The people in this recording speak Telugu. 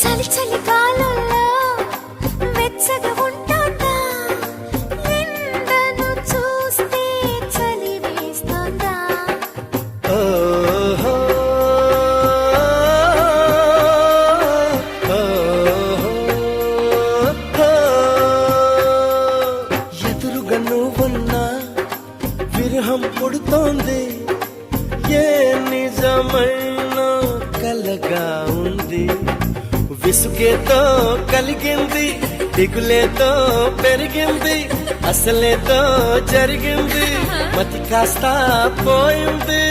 చలి చలి కాలంలో వెచ్చగా ఉంటుందా, ఎండను చూస్తే చలి వేస్తుందా. ఓహో, ఎదురుగా నువ్వున్నా విరహం పుడుతోంది, ఏ నిజమైన కలగా ఉంది. విసుగేతో కలిగింది, దిగులేతో పెరిగింది, అసలేతో జరిగింది, మతి కాస్త పోయింది.